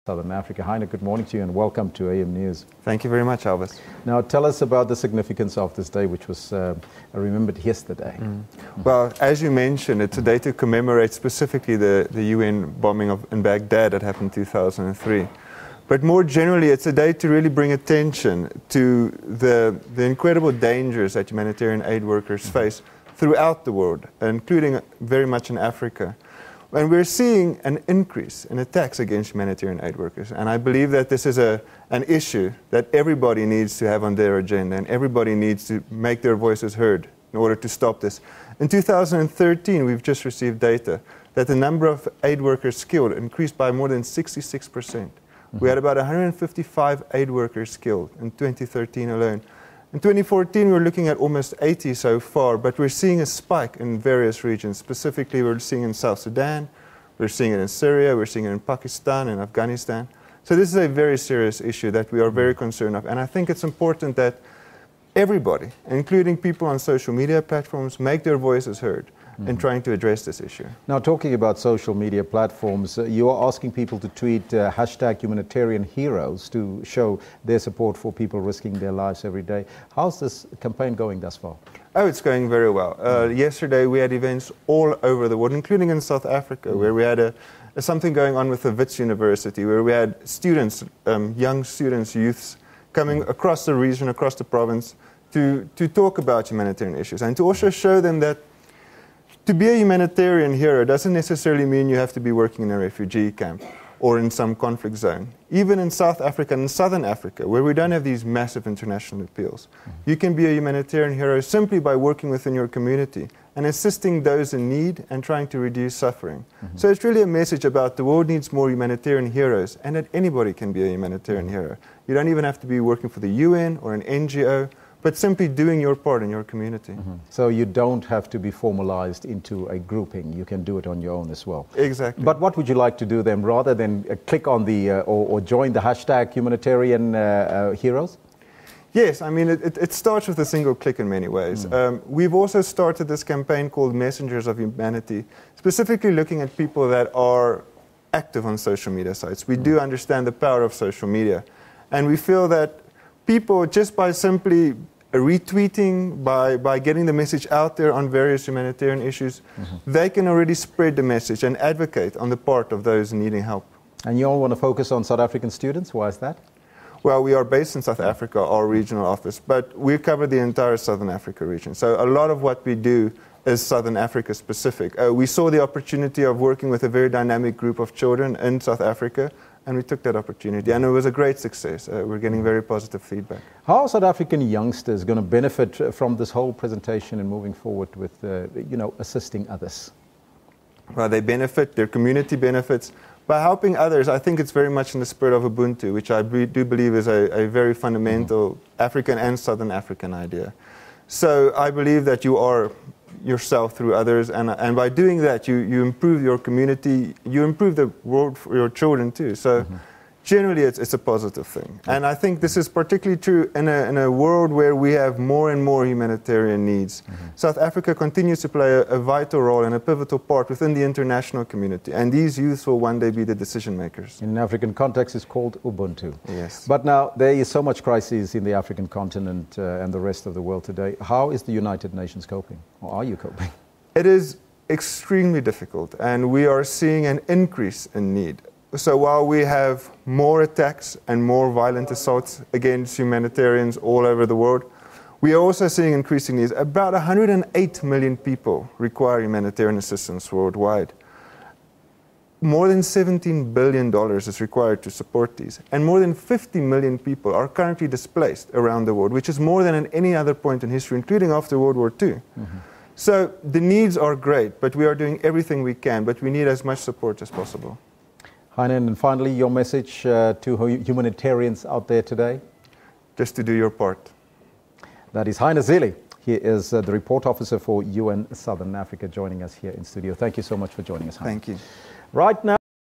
Southern Africa. Hein, good morning to you and welcome to AM News. Thank you very much, Albus. Now tell us about the significance of this day, which was remembered yesterday. Well, as you mentioned, it's a day to commemorate specifically the UN bombing in Baghdad that happened in 2003. But more generally, it's a day to really bring attention to the incredible dangers that humanitarian aid workers face throughout the world, including very much in Africa. And we're seeing an increase in attacks against humanitarian aid workers. And I believe that this is an issue that everybody needs to have on their agenda, and everybody needs to make their voices heard in order to stop this. In 2013, we've just received data that the number of aid workers killed increased by more than 66%. We had about 155 aid workers killed in 2013 alone. In 2014, we're looking at almost 80 so far, but we're seeing a spike in various regions. Specifically, we're seeing it in South Sudan, we're seeing it in Syria, we're seeing it in Pakistan and Afghanistan. So this is a very serious issue that we are very concerned of. And I think it's important that everybody, including people on social media platforms, make their voices heard in trying to address this issue. Now, talking about social media platforms, you are asking people to tweet hashtag humanitarian heroes to show their support for people risking their lives every day. How's this campaign going thus far? Oh, it's going very well. Yesterday we had events all over the world, including in South Africa, where we had something going on with the Wits University, where we had students, young students, youths, coming across the region, across the province, to talk about humanitarian issues and to also show them that to be a humanitarian hero doesn't necessarily mean you have to be working in a refugee camp or in some conflict zone. Even in South Africa and Southern Africa, where we don't have these massive international appeals, you can be a humanitarian hero simply by working within your community and assisting those in need and trying to reduce suffering. So it's really a message about the world needs more humanitarian heroes and that anybody can be a humanitarian hero. You don't even have to be working for the UN or an NGO, but simply doing your part in your community. So you don't have to be formalized into a grouping. You can do it on your own as well. Exactly. But what would you like to do then, rather than click on the or join the hashtag humanitarian heroes? Yes, I mean, it starts with a single click in many ways. We've also started this campaign called Messengers of Humanity, specifically looking at people that are active on social media sites. We do understand the power of social media, and we feel that people, just by simply retweeting, by getting the message out there on various humanitarian issues, they can already spread the message and advocate on the part of those needing help. And you all want to focus on South African students? Why is that? Well, we are based in South Africa, our regional office, but we cover the entire Southern Africa region. So a lot of what we do is Southern Africa specific. We saw the opportunity of working with a very dynamic group of children in South Africa, and we took that opportunity, and it was a great success. We're getting very positive feedback. How are South African youngsters going to benefit from this whole presentation and moving forward with, assisting others? Well, they benefit, their community benefits. By helping others, I think it's very much in the spirit of Ubuntu, which I do believe is a very fundamental African and Southern African idea. So I believe that you are yourself through others, and by doing that you improve your community, you improve the world for your children too. So generally it's a positive thing, and I think this is particularly true in a world where we have more and more humanitarian needs. South Africa continues to play a vital role and a pivotal part within the international community, and these youths will one day be the decision makers. In an African context, it's called Ubuntu. Yes. But now there is so much crisis in the African continent and the rest of the world today. How is the United Nations coping, or are you coping? It is extremely difficult, and we are seeing an increase in need. So while we have more attacks and more violent assaults against humanitarians all over the world, we are also seeing increasing needs. About 108 million people require humanitarian assistance worldwide. More than $17 billion is required to support these. And more than 50 million people are currently displaced around the world, which is more than at any other point in history, including after World War II. So the needs are great, but we are doing everything we can, but we need as much support as possible. Hein, and finally, your message to humanitarians out there today? Just to do your part. That is Hein Zeelie. He is the report officer for UN Southern Africa, joining us here in studio. Thank you so much for joining us, Hein. Thank you. Right now.